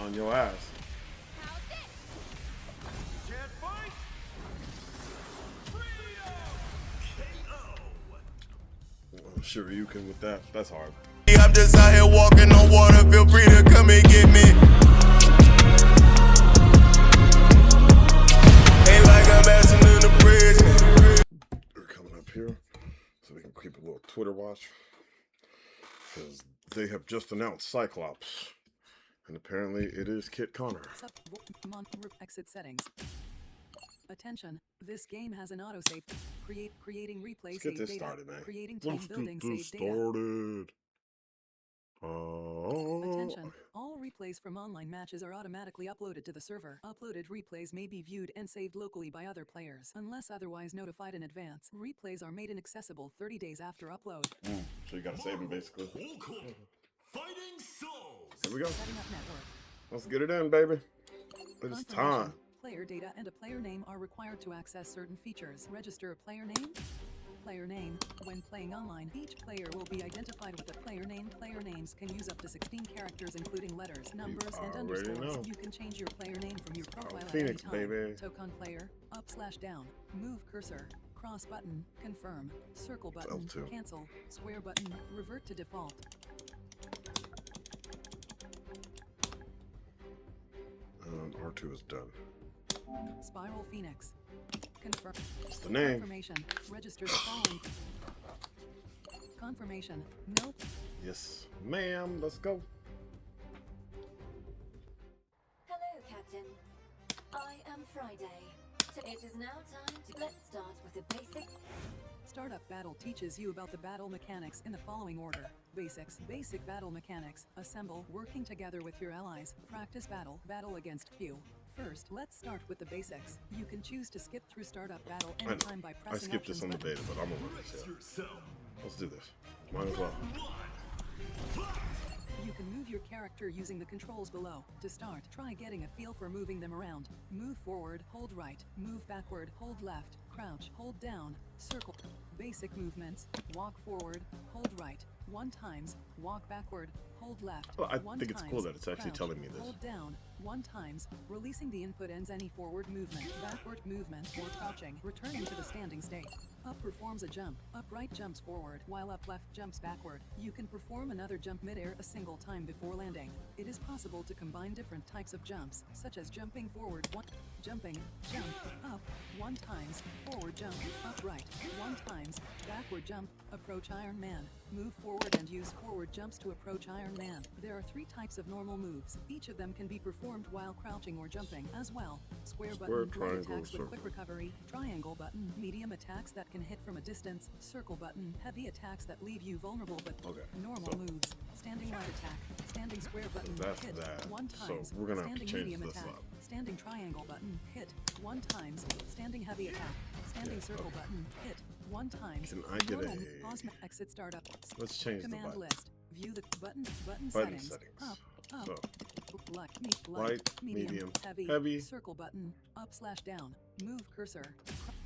on your ass. Sure, you can with that. That's hard. I'm just out here walking on water. Feel free to come and get me. Ain't like I'm asking in the prison. We're coming up here so we can keep a little Twitter watch. Because they have just announced Cyclops. And apparently it is Kit Connor. Exit settings. Attention, this game has an autosave. Creating replay Let's save get this data. started, man. Creating team Let's building get this save data. started. Attention, all replays from online matches are automatically uploaded to the server. Uploaded replays may be viewed and saved locally by other players. Unless otherwise notified in advance, replays are made inaccessible 30 days after upload. So you gotta save them basically. Fighting souls. Here we go. Setting up network. Let's get it in, baby. It is time. Player data and a player name are required to access certain features. Register a player name. Player name. When playing online, each player will be identified with a player name. Player names can use up to 16 characters, including letters, numbers, and underscores. You can change your player name from your profile at any time. Baby. Tokon player, up/down, move cursor, cross button, confirm, circle button, L2. cancel, square button, revert to default. R2 is done. Spiral Phoenix. Confirm. What's the name? Confirmation. Register the following. Confirmation. Nope. Yes, ma'am. Let's go. Hello, Captain. I am Friday. So it is now time to let's start with the basic. Startup Battle teaches you about the battle mechanics in the following order. Basics. Basic battle mechanics. Assemble, working together with your allies. Practice battle. Battle against few. First, let's start with the basics. You can choose to skip through Startup Battle anytime by pressing I skipped this on the beta, but I'm over this. Yeah. Let's do this. Might as well. You can move your character using the controls below. To start, try getting a feel for moving them around. Move forward, hold right. Move backward, hold left. Crouch, hold down. Circle. Basic movements. Walk forward, hold right. 1 times. Walk backward, hold left. Well, I 1 think it's times. cool that it's actually Crouch, telling me this. Hold down. 1 times. Releasing the input ends any forward movement, backward movement, or crouching. Returning to the standing state. Up performs a jump. Up right jumps forward, while up left jumps backward. You can perform another jump mid-air a single time before landing. It is possible to combine different types of jumps, such as jumping forward, jumping, jump, up, 1 times, forward jump, up right, 1 times, backward jump, approach Iron Man. Move forward and use forward jumps to approach Iron Man. There are 3 types of normal moves. Each of them can be performed while crouching or jumping as well. Square button, light triangle, attacks with circle. quick recovery. Triangle button, medium attacks that can hit from a distance. Circle button, heavy attacks that leave you vulnerable but normal moves. Standing light attack. Standing square button, That's hit that. 1 So times. we're gonna have to Standing change medium this attack. up. Standing triangle button, hit 1 times. Standing heavy attack. Standing circle button, hit 1 times. Can I get Normal, a- pause, exit startup. Let's change the Command button. list. View the button Button settings. settings. Up, So, light, medium, heavy, heavy. circle button, up/down, move cursor,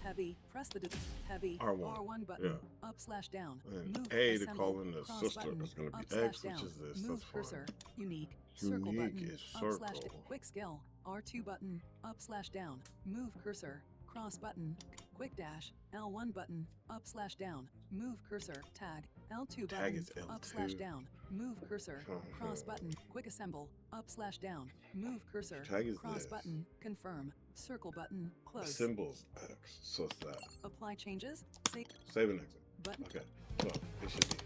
heavy, press the heavy, R1. button, up/down, And move A to assemble, call in the cross sister button, is going to be up/down, X, which is this. move That's fine. cursor, unique, circle Unique button, is up/down, circle. quick skill, R2 button, up/down, move cursor, cross button, quick dash, L1 button, up/down, move cursor, tag, L2 Tag button, is L2. up/down, move cursor, cross button, quick assemble, up/down, move cursor, Tag is cross this. button, confirm, circle button, close. Symbols X. So it's that. Apply changes, save, Save and exit. button, Okay. So it should be.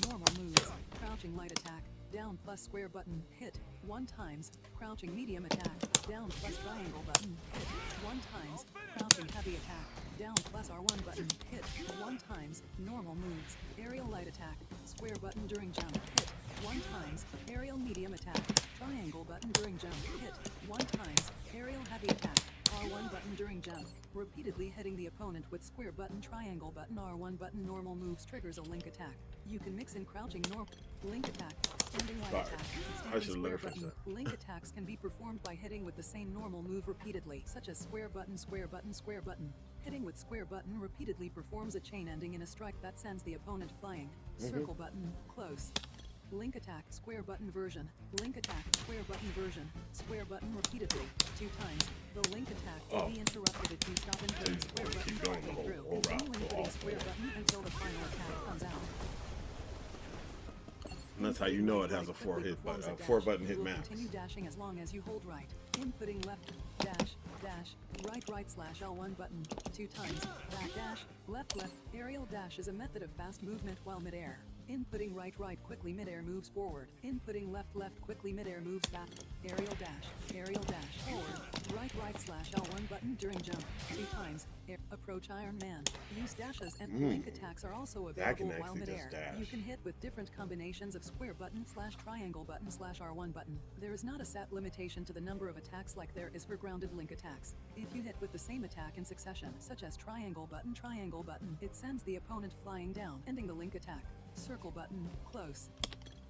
normal moves, crouching light attack, down plus square button, hit, 1 times, crouching medium attack, down plus triangle button, hit, 1 times, crouching heavy attack, down plus R1 button, hit, 1 times, normal moves, aerial light attack, square button during jump, hit, 1 times, aerial medium attack, triangle button during jump, hit, 1 times, aerial heavy attack, R1 button during jump, repeatedly hitting the opponent with square button, triangle button, R1 button, normal moves triggers a link attack. You can mix in crouching link attack, standing light Sorry. attack, I standing should've let square her finish button. that. Link attacks can be performed by hitting with the same normal move repeatedly, such as square button, square button, square button. Hitting with square button repeatedly performs a chain ending in a strike that sends the opponent flying. Circle button, close. link attack, square button version, link attack, square button version, square button repeatedly, 2 times. The link attack will be interrupted if you stop inputting square button keep going the halfway whole through. route. Continue inputting square button until the final attack comes out. And that's how you know it has a 4-button hit max. Continue dashing as long as you hold right. Inputting left, dash, dash, right slash L1 button, 2 times, back dash, left. Aerial dash is a method of fast movement while midair. Inputting right quickly midair moves forward. Inputting left quickly midair moves back. Aerial dash, forward, right slash L1 button during jump, 2 times. Approach Iron Man. Use dashes and link attacks are also available while midair. You can hit with different combinations of square button slash triangle button slash R1 button. There is not a set limitation to the number of attacks like there is for grounded link attacks. If you hit with the same attack in succession, such as triangle button, it sends the opponent flying down, ending the link attack. Circle button, close.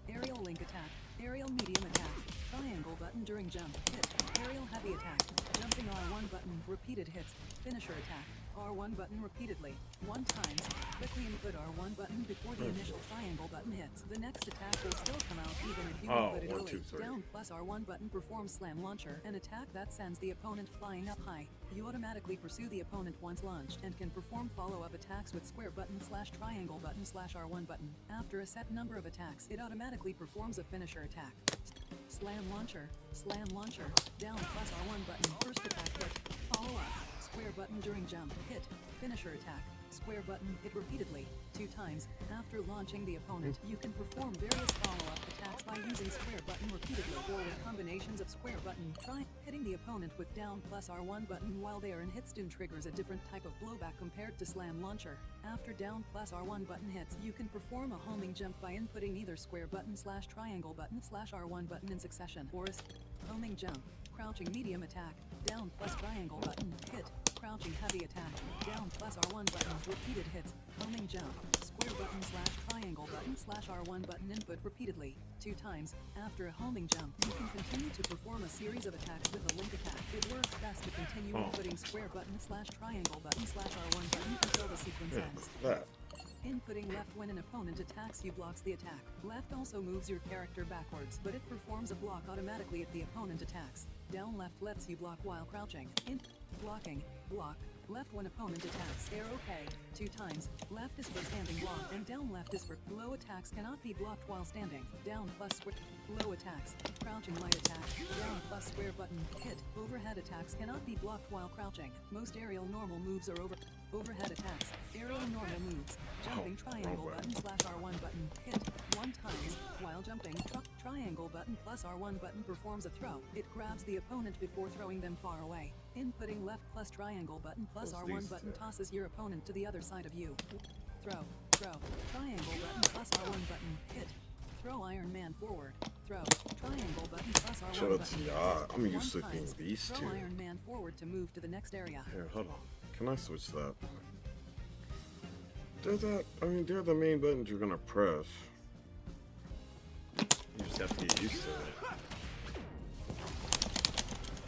Aerial link attack, aerial medium attack, triangle button during jump, hit, aerial heavy attack, jumping R1 button, repeated hits, finisher attack, R1 button repeatedly, 1 times, quickly input R1 button before the initial triangle button hits. The next attack will still come out even if you input it early. Down plus R1 button performs slam launcher, an attack that sends the opponent flying up high. You automatically pursue the opponent once launched and can perform follow-up attacks with square button slash triangle button slash R1 button. After a set number of attacks, it automatically performs a finisher attack. Slam launcher, down plus R1 button, first attack hit, follow up, square button during jump, hit, finisher attack, square button, hit repeatedly, 2 times. After launching the opponent, you can perform various follow-up attacks by using square button repeatedly or with combinations of square button. Try hitting the opponent with down plus R1 button while they are in hitstun triggers a different type of blowback compared to slam launcher. After down plus R1 button hits, you can perform a homing jump by inputting either square button slash triangle button slash R1 button in succession, or a homing jump, crouching medium attack, down plus triangle button, hit, crouching heavy attack, down plus R1 button, repeated hits, homing jump, square button slash triangle button slash R1 button input repeatedly, 2 times. After a homing jump, you can continue to perform a series of attacks with a link attack. It works best to continue inputting square button slash triangle button slash R1 button until the sequence ends. Inputting left when an opponent attacks you blocks the attack. Left also moves your character backwards, but it performs a block automatically if the opponent attacks. Down left lets you block while crouching. Blocking, block. Left when opponent attacks. Arrow K, 2 times. Left is for standing block, and down left is for low attacks cannot be blocked while standing. Down plus square. Low attacks. Crouching light attack. Down plus square button. Hit. Overhead attacks cannot be blocked while crouching. Most aerial normal moves are overhead attacks. Aerial normal moves. Jumping triangle button slash R1 button. Hit. 1 times. While jumping, triangle button plus R1 button performs a throw. It grabs the opponent before throwing them far away. Inputting left plus triangle button plus R1 button tosses your opponent to the other side of you. Throw. Triangle button plus R1 button. Hit. Throw Iron Man forward. Throw. Triangle button plus R1 So let's button. see. I'm used to seeing these Throw two. Iron Man forward to move to the next area. Here, hold on. Can I switch that? They're the main buttons you're gonna press. You just have to get used to it.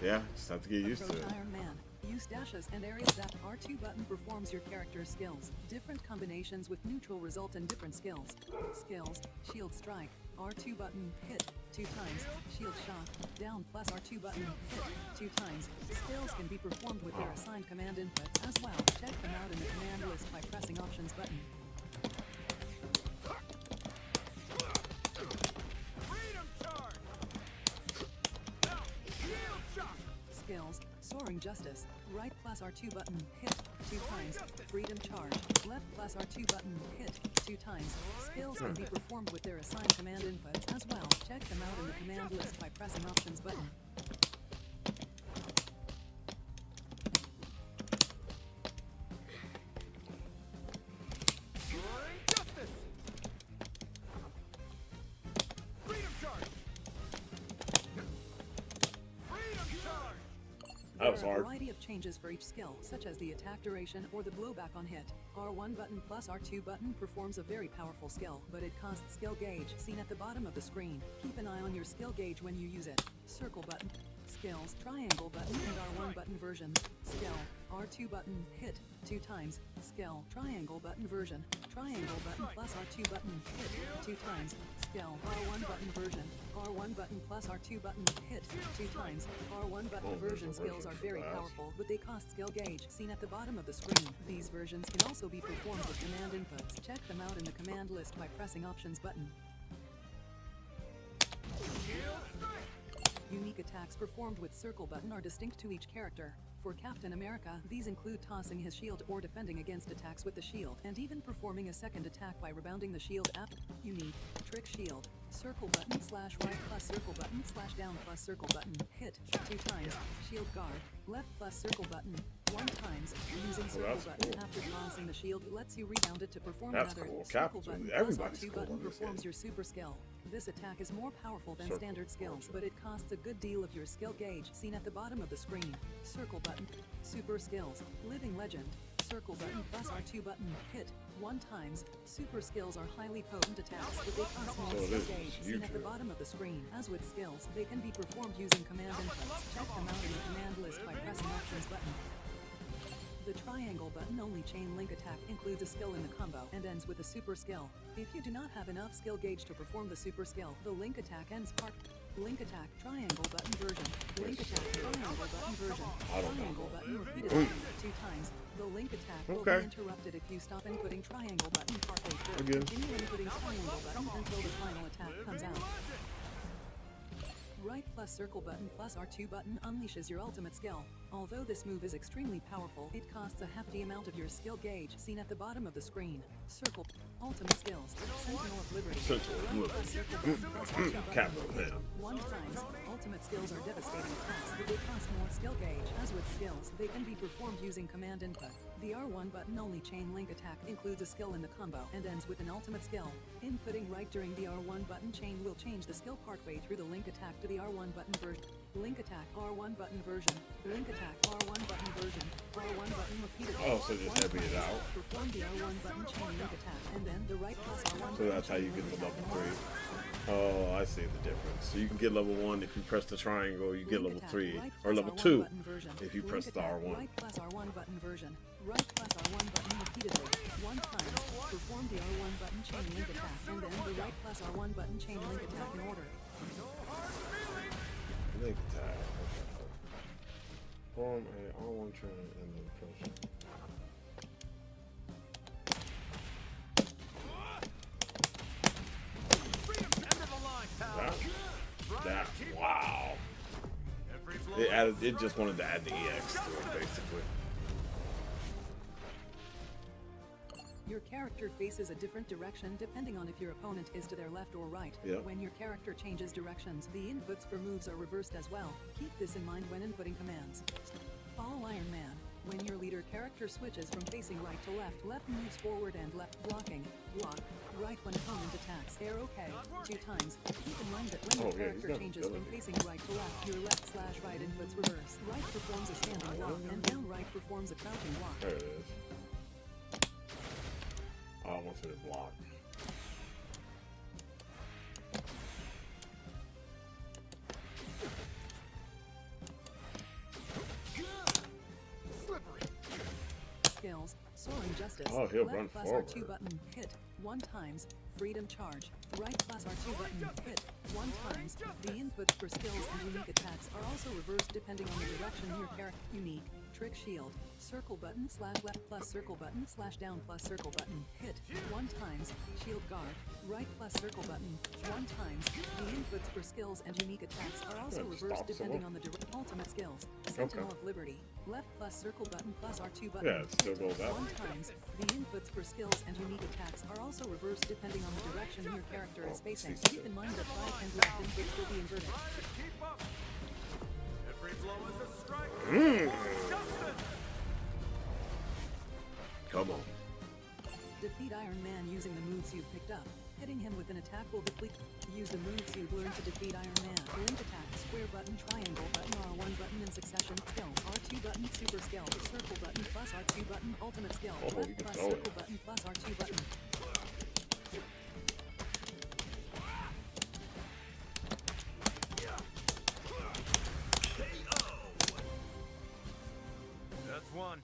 Yeah, just have to get used to Approach it. Iron Man. Use dashes and aerial dash. R2 button performs your character's skills. Different combinations with neutral result in different skills. Skills, shield strike, R2 button, hit, 2 times, shield shot, down plus R2 button, hit, 2 times. Skills can be performed with their assigned command inputs as well. Check them out in the command list by pressing options button. Skills, soaring justice, right plus R2 button, hit, 2 times, freedom charge, left plus R2 button, hit, 2 times. Skills can be performed with their assigned command inputs as well. Check them out in the command list by pressing options button. That was There are a hard. variety of changes for each skill, such as the attack duration or the blowback on hit. R1 button plus R2 button performs a very powerful skill, but it costs skill gauge, seen at the bottom of the screen. Keep an eye on your skill gauge when you use it. Circle button, skills, triangle button, and R1 button version. Skill, R2 button, hit, 2 times, skill, triangle button version, triangle button plus R2 button, hit, 2 times, skill, R1 button version, R1 button plus R2 button, hit, 2 times, R1 button version skills are very powerful, but they cost skill gauge, seen at the bottom of the screen. These versions can also be performed with command inputs. Check them out in the command list by pressing Options button. Unique attacks performed with circle button are distinct to each character. For Captain America, these include tossing his shield or defending against attacks with the shield, and even performing a second attack by rebounding the shield after. Unique, trick shield, circle button slash right plus circle button slash down plus circle button, hit, 2 times, shield guard, left plus circle button, 1 times, using circle button after tossing the shield lets you rebound it to perform another. Circle button plus R2 button performs your super skill. This attack is more powerful than standard skills, but it costs a good deal of your skill gauge, seen at the bottom of the screen. Circle button, super skills, living legend, circle button plus R2 button, hit, 1 times. Super skills are highly potent attacks, but they cost more skill gauge, seen at the bottom of the screen. As with skills, they can be performed using command inputs. Check them out in the command list by pressing Options button. The triangle button only chain link attack includes a skill in the combo and ends with a super skill. If you do not have enough skill gauge to perform the super skill, the link attack ends part. Link attack, triangle button version. Link attack, triangle button version. Triangle button repeatedly 2 times. The link attack will be interrupted if you stop inputting triangle button partway through. Continue inputting triangle button until the final attack comes out. Right plus circle button plus R2 button unleashes your ultimate skill. Although this move is extremely powerful, it costs a hefty amount of your skill gauge, seen at the bottom of the screen. Circle, ultimate skills, Sentinel of Liberty. Right plus circle button plus R2 button. 1 times, ultimate skills are devastating attacks, but they cost more skill gauge. As with skills, they can be performed using command input. The R1 button only chain link attack includes a skill in the combo and ends with an ultimate skill. Inputting right during the R1 button chain will change the skill partway through the link attack to the R1 button version. Link attack R1 button version. Link attack R1 button version. R1 button repeatedly. Oh, so just heavy it out. Perform the R1 button chain link attack and then the right plus R1. So that's how you get the level 3. Oh, I see the difference. So you can get level 1 if you press the triangle, you get level 3, or level 2 if you press the R1. Right plus R1 button version. Right plus R1 button repeatedly 1 time. Perform the R1 button chain link attack and then the right plus R1 button chain link attack in order. Link attack. Form a R1 chain and then press. That, wow. It just wanted to add the EX to it, basically. Your character faces a different direction depending on if your opponent is to their left or right. Yep. When your character changes directions, the inputs for moves are reversed as well. Keep this in mind when inputting commands. Follow Iron Man. When your leader character switches from facing right to left, left moves forward and left blocking, block, right when opponent attacks. Arrow K, 2 times. Keep in mind that when your character changes from facing right to left, your left/right inputs reverse. Right performs a standing block, and down right performs a crouching block. There it is. Oh, I want to block. Skills, Soaring Justice. Oh, he'll left run plus forward. R2 button, hit, 1 times. Freedom Charge, right plus R2 button, hit, 1 times. The inputs for skills and unique attacks are also reversed depending on the direction your character. Unique, Trick Shield, circle button slash left plus circle button slash down plus circle button, hit, 1 times. Shield Guard, right plus circle button, 1 times. The inputs for skills and unique attacks are also reversed depending on the ultimate skills. Sentinel of Liberty, left plus circle button plus R2 button, Yeah, it still goes out. 1 times. The inputs for skills and unique attacks are also reversed depending on the direction your character is facing. Keep in mind that right and left inputs will be inverted. Every blow is a strike. Come on. Defeat Iron Man using the moves you've picked up. Hitting him with an attack will deplete. Use the moves you've learned to defeat Iron Man. Link attack, square button, triangle button, R1 button in succession. Skill, R2 button, super skill, circle button plus R2 button, ultimate skill. Oh, Left plus circle button plus R2 button. That's one.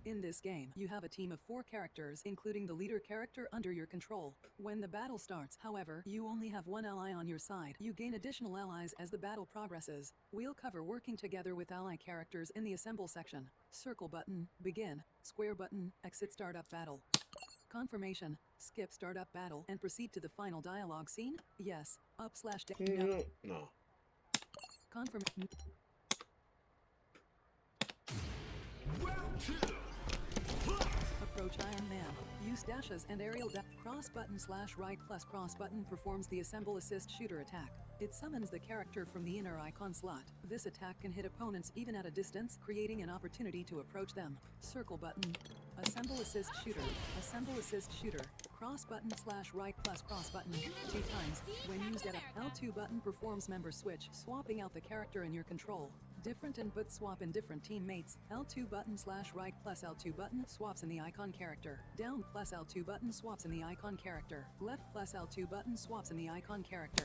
In this game, you have a team of 4 characters, including the leader character under your control. When the battle starts, however, you only have 1 ally on your side. You gain additional allies as the battle progresses. We'll cover working together with ally characters in the assemble section. Circle button, begin. Square button, exit startup battle. Confirmation, skip startup battle and proceed to the final dialogue scene? Yes. No. No. Confirmation. Approach Iron Man. Use dashes and aerial cross button / right plus cross button performs the assemble assist shooter attack. It summons the character from the inner icon slot. This attack can hit opponents even at a distance, creating an opportunity to approach them. Circle button. Assemble assist shooter. Assemble assist shooter. Cross button / right plus cross button 2 times. When used at a L2 button performs member switch, swapping out the character in your control. Different input swap in different teammates. L2 button / right plus L2 button swaps in the icon character. Down plus L2 button swaps in the icon character. Left plus L2 button swaps in the icon character.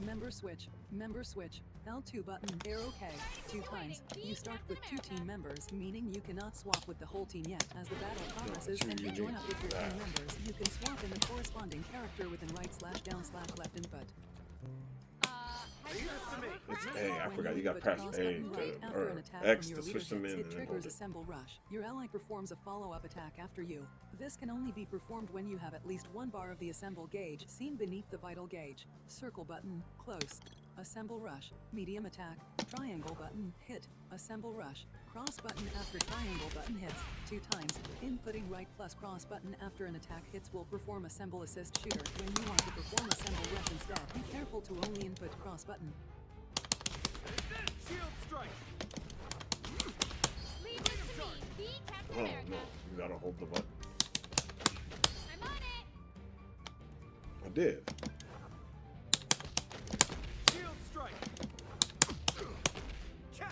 Member switch. Member switch. L2 button, arrow K, 2 times. You start with 2 team members, meaning you cannot swap with the whole team yet. As the battle progresses and you join up with your team members, you can swap in the corresponding character within right / down / left input. It's A. I forgot you got to press A or X to switch them in. It triggers assemble rush. Your ally performs a follow-up attack after you. This can only be performed when you have at least 1 bar of the assemble gauge seen beneath the vital gauge. Circle button, close. Assemble rush, medium attack, triangle button, hit, assemble rush, cross button after triangle button hits, 2 times. Inputting right plus cross button after an attack hits will perform assemble assist shooter. When you want to perform assemble rush instead, be careful to only input cross button. Shield strike. Leave this to me. Be Captain Oh America. no, you gotta hold the button. I'm on it. I did. Shield strike. Catch.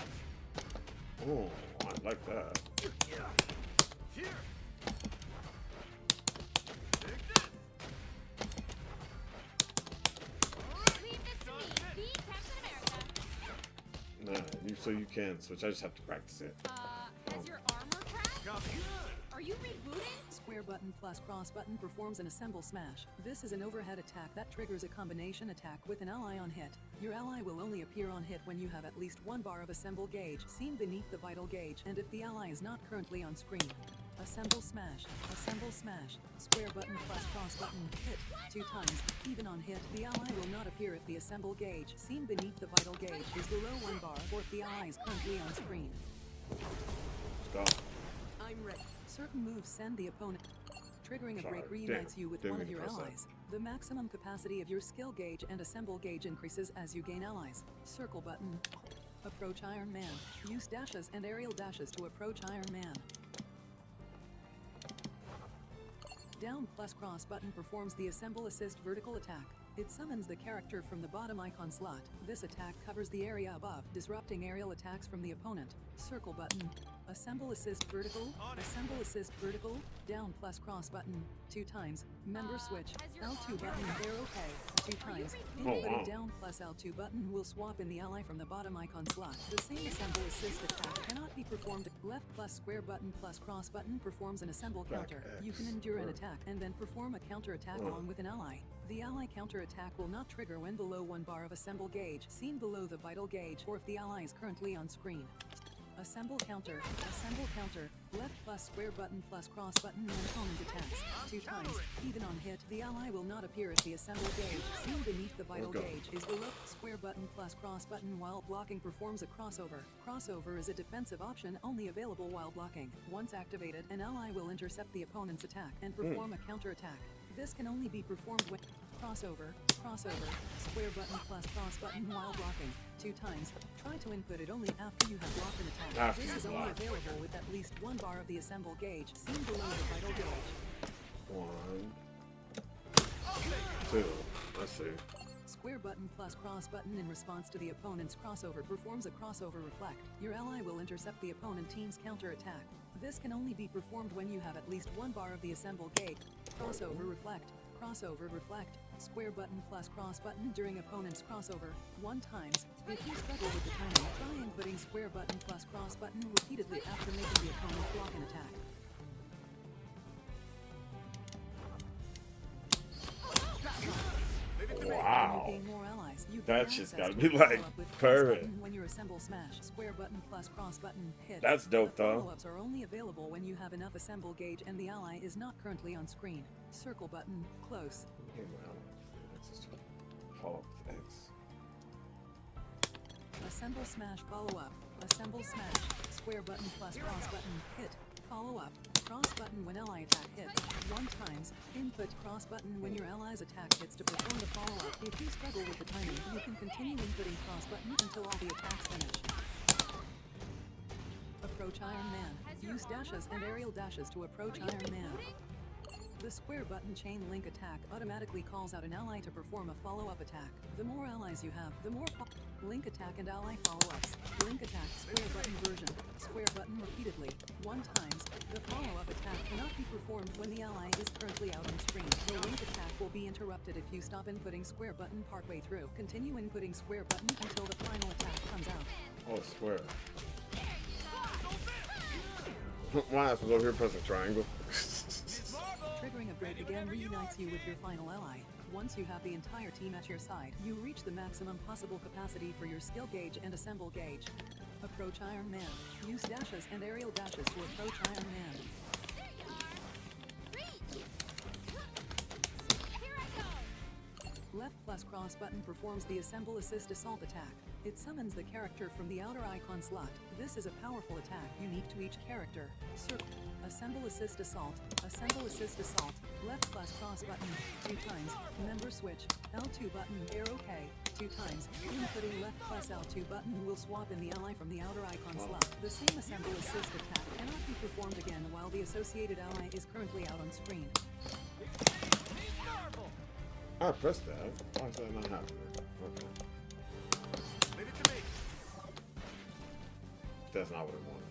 Oh, I like that. Here. Take this. Leave this to me. Be Captain America. Nah, so you can switch. I just have to practice it. Has your armor cracked? Copy. Are you rebooting? Square button plus cross button performs an assemble smash. This is an overhead attack that triggers a combination attack with an ally on hit. Your ally will only appear on hit when you have at least 1 bar of assemble gauge seen beneath the vital gauge and if the ally is not currently on screen. Assemble smash. Assemble smash. Square button plus cross button hit 2 times. Even on hit, the ally will not appear if the assemble gauge seen beneath the vital gauge is below 1 bar or if the ally is currently on screen. Stop. I'm ready. Certain moves send the opponent. Triggering a Sorry, break reunites damn, you with didn't one of mean to your press that. allies. The maximum capacity of your skill gauge and assemble gauge increases as you gain allies. Circle button. Approach Iron Man. Use dashes and aerial dashes to approach Iron Man. Down plus cross button performs the assemble assist vertical attack. It summons the character from the bottom icon slot. This attack covers the area above, disrupting aerial attacks from the opponent. Circle button. Assemble assist vertical. Assemble assist vertical. Down plus cross button 2 times. Member switch. L2 button arrow K 2 times. Inputting down plus L2 button will swap in the ally from the bottom icon slot. The same assemble assist attack cannot be performed. Left plus square button plus cross button performs an assemble counter. You can endure an attack and then perform a counter attack along with an ally. The ally counter attack will not trigger when below 1 bar of assemble gauge seen below the vital gauge or if the ally is currently on screen. Assemble counter. Assemble counter. Left plus square button plus cross button when opponent attacks 2 times. Even on hit, the ally will not appear if the assemble gauge seen beneath the vital gauge is below. Square button plus cross button while blocking performs a crossover. Crossover is a defensive option only available while blocking. Once activated, an ally will intercept the opponent's attack and perform a counter attack. This can only be performed when crossover, square button plus cross button while blocking 2 times. Try to input it only after you have blocked an attack. After This you is only block. available with at least 1 bar of the assemble gauge seen below the vital gauge. 1, 2. Let's see. Square button plus cross button in response to the opponent's crossover performs a crossover reflect. Your ally will intercept the opponent team's counter attack. This can only be performed when you have at least 1 bar of the assemble gauge. Crossover reflect. Crossover reflect. Square button plus cross button during opponent's crossover 1 times. If you struggle with the timing, try inputting square button plus cross button repeatedly after making the opponent block an attack. That Gain shit's access gotta to be a like follow-up with cross perfect. button when you assemble smash, square button plus cross button hit. That's dope, The though. follow-ups are only available when you have enough assemble gauge and the ally is not currently on screen. Circle button, close. Hey, well, it's just follow up X. Assemble smash follow-up. Assemble smash, square button plus cross button hit. Follow-up, cross button when ally attack hits. 1 times. Input cross button when your ally's attack hits to perform the follow-up. If you struggle with the timing, you can continue inputting cross button until all the attacks finish. Approach Iron Man. Use dashes and aerial dashes to approach Iron Man. The square button chain link attack automatically calls out an ally to perform a follow-up attack. The more allies you have, the more link attack and ally follow-ups. Link attack square button version. Square button repeatedly. 1 times. The follow-up attack cannot be performed when the ally is currently out on screen. The link attack will be interrupted if you stop inputting square button partway through. Continue inputting square button until the final attack comes out. Oh, square. My ass was over here pressing triangle. Triggering a break again reunites you with your final ally. Once you have the entire team at your side, you reach the maximum possible capacity for your skill gauge and assemble gauge. Approach Iron Man. Use dashes and aerial dashes to approach Iron Man. There you are. Reach. Here I go. Left plus cross button performs the Assemble Assist Assault attack. It summons the character from the outer icon slot. This is a powerful attack unique to each character. Circle. Assemble Assist Assault. Assemble Assist Assault. Left plus cross button 2 times. Member switch. L2 button arrow K 2 times. Inputting left plus L2 button will swap in the ally from the outer icon slot. The same Assemble Assist attack cannot be performed again while the associated ally is currently out on screen. I pressed that. Why is that not happening? Okay. Leave it to me. That's not what it wanted.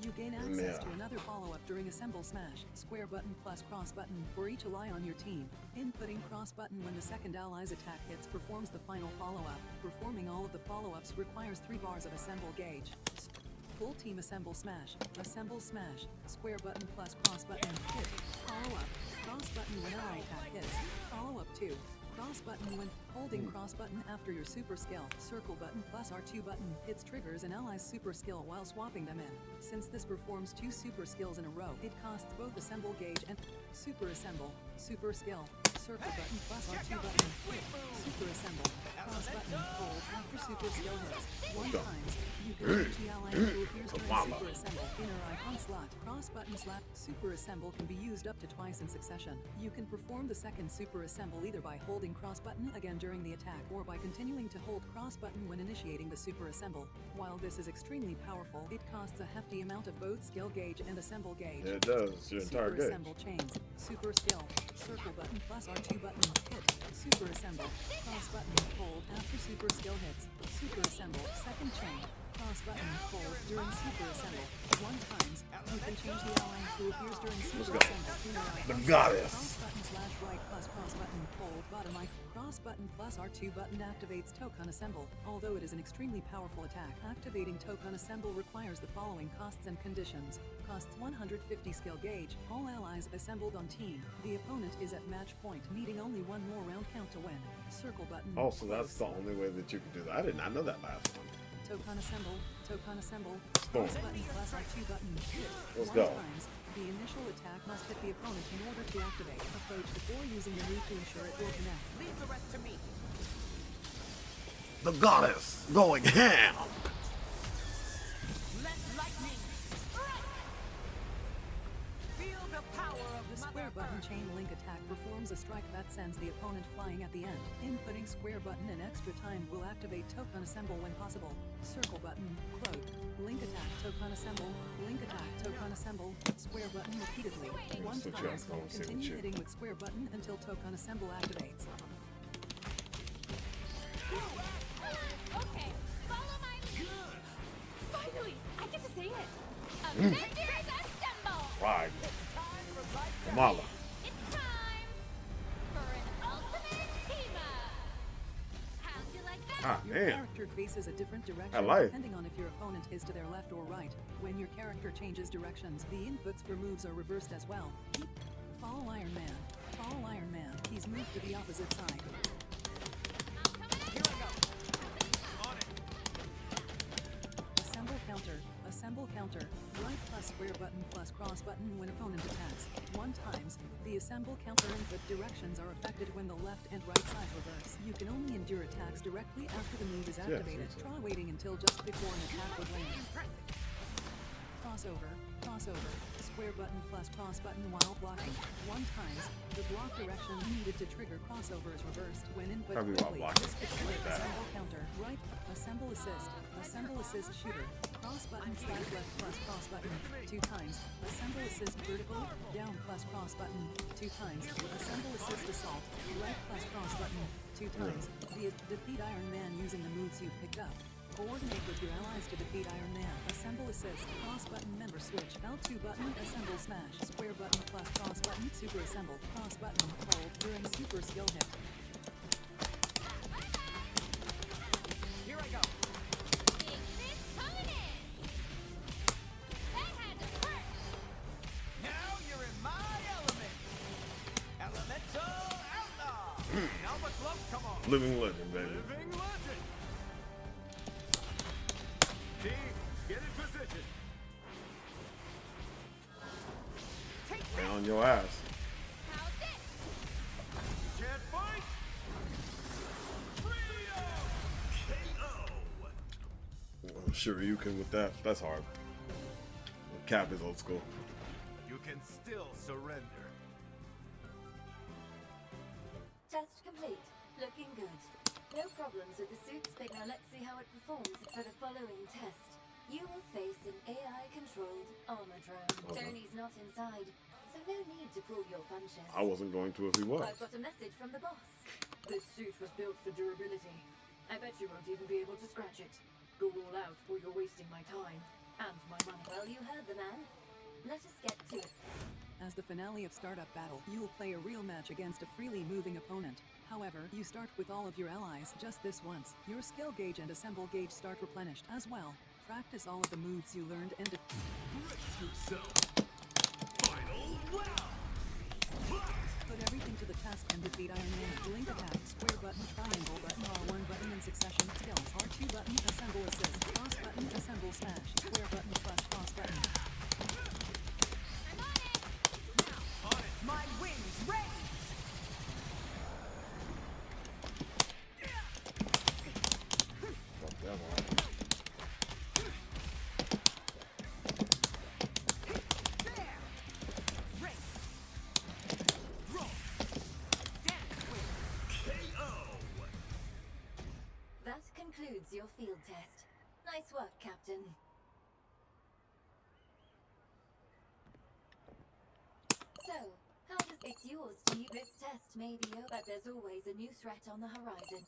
You gain access to another follow-up during Assemble Smash, square button plus cross button for each ally on your team. Inputting cross button when the second ally's attack hits performs the final follow-up. Performing all of the follow-ups requires 3 bars of assemble gauge. Full team Assemble Smash, Assemble Smash, square button plus cross button hit. Follow-up, cross button when ally attack hits. Follow-up 2. Cross button when holding cross button after your super skill. Circle button plus R2 button hits triggers an ally's super skill while swapping them in. Since this performs 2 super skills in a row, it costs both assemble gauge and super assemble. Super skill. Circle button plus R2 button hit. Super assemble. Cross button hold after super skill hits. 1 times. You can reach the ally who appears during super assemble. Inner icon slot. Cross button slap. Super assemble can be used up to twice in succession. You can perform the second super assemble either by holding cross button again during the attack or by continuing to hold cross button when initiating the super assemble. While this is extremely powerful, it costs a hefty amount of both skill gauge and assemble gauge. Yeah, it does. It's your entire Super gauge. assemble chains. Super skill. Circle button plus R2 button hit. Super assemble. Cross button hold after super skill hits. Super assemble. Second chain. Cross button hold during super assemble. 1 times. You can change the ally who appears during super go. assemble. Inner The icon. goddess. Cross button slash right plus cross button hold bottom icon. Cross button plus R2 button activates Tokon Assemble. Although it is an extremely powerful attack, activating Tokon Assemble requires the following costs and conditions. Costs 150 skill gauge. All allies assembled on team. The opponent is at match point, needing only 1 more round count to win. Circle button. Oh, so that's close. the only way that you can do that. I did not know that last one. Tokon Assemble. Tokon Assemble. Boom. Cross button plus R2 button hit. Let's 1 go. times. The initial attack must hit the opponent in order to activate. Approach before using the move to ensure it will connect. Leave the rest to me. The goddess going ham. Let lightning strike. Feel the power of The Mother square button Earth. chain link attack performs a strike that sends the opponent flying at the end. Inputting square button an extra time will activate Tokon Assemble when possible. Circle button, quote. Link attack, Tokon Assemble. Link attack, Tokon Assemble. Square button repeatedly. 1 Switch times. up, let's see what Continue you- hitting with square button until Tokon Assemble activates. Okay, follow my lead. Finally, I get to say it. Avengers assemble! Right. Time for life. Kamala. It's time for an ultimate team up. How'd you like that? Ah, Your man. character faces a different direction I like. depending on if your opponent is to their left or right. When your character changes directions, the inputs for moves are reversed as well. Follow Iron Man. Tall Iron Man. He's moved to the opposite side. Here I go. On it. Assemble counter. Assemble counter. Right plus square button plus cross button when opponent attacks. 1 times. The assemble counter input directions are affected when the left and right side reverse. You can only endure attacks directly after the move is activated. Try waiting until just before an attack would land. Crossover. Crossover. Square button plus cross button while blocking. 1 times. The block direction needed to trigger crossover is reversed when input Probably while quickly. blocking. This could trigger assemble counter. Right. Assemble assist. Assemble assist shooter. Cross button slash left plus cross button. 2 times. Assemble assist vertical. Down plus cross button. 2 times. Assemble assist assault. Right plus cross button. 2 times. Defeat Iron Man using the moves you've picked up. Coordinate with your allies to defeat Iron Man. Assemble assist. Cross button member switch. L2 button. Assemble smash. Square button plus cross button. Super assemble. Cross button. Hold during super skill hit. Here I go. Big fish coming in. That had to hurt. Now you're in my element. Elemental outlaw. Now the gloves come on. Living legend, baby. Living legend. Team, get in position. Take Lay that. on your ass. How's this? Can't fight. Oh, sure, you can with that. That's hard. Cap is old school. You can still surrender. Test complete. Looking good. No problems with the suits, but now let's see how it performs for the following test. You will face an AI-controlled armor drone. Okay. Tony's not inside, so no need to pull your punches. I wasn't going to if he was. I've got a message from the boss. This suit was built for durability. I bet you won't even be able to scratch it. Go all out or you're wasting my time and my money. Well, you heard the man. Let us get to it. As the finale of Startup Battle, you'll play a real match against a freely moving opponent. However, you start with all of your allies just this once. Your skill gauge and assemble gauge start replenished as well. Practice all of the moves you learned and put everything to the test and defeat Iron Man. Blink attack, square button, triangle button, R1 button in succession. Skills, R2 button, assemble assist, cross button, assemble smash, square button plus cross button. I'm on it. Now. On it. My wings raise. Fuck that one. There. Race. Roll. Dance with. That concludes your field test. Nice work, Captain. So, how does it's yours to use this test? Maybe, but there's always a new threat on the horizon.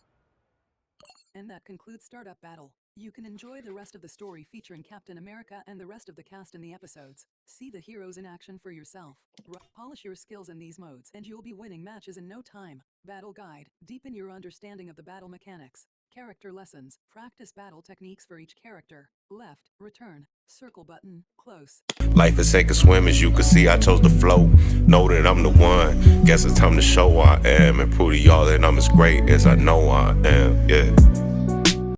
And that concludes Startup Battle. You can enjoy the rest of the story featuring Captain America and the rest of the cast in the episodes. See the heroes in action for yourself. Polish your skills in these modes and you'll be winning matches in no time. Battle Guide. Deepen your understanding of the battle mechanics. Character lessons. Practice battle techniques for each character. Left, return, circle button, close. Life is sink or swim, as you can see, I chose to float. Know that I'm the one. Guess it's time to show I am and prove to y'all that I'm as great as I know I am. Yeah.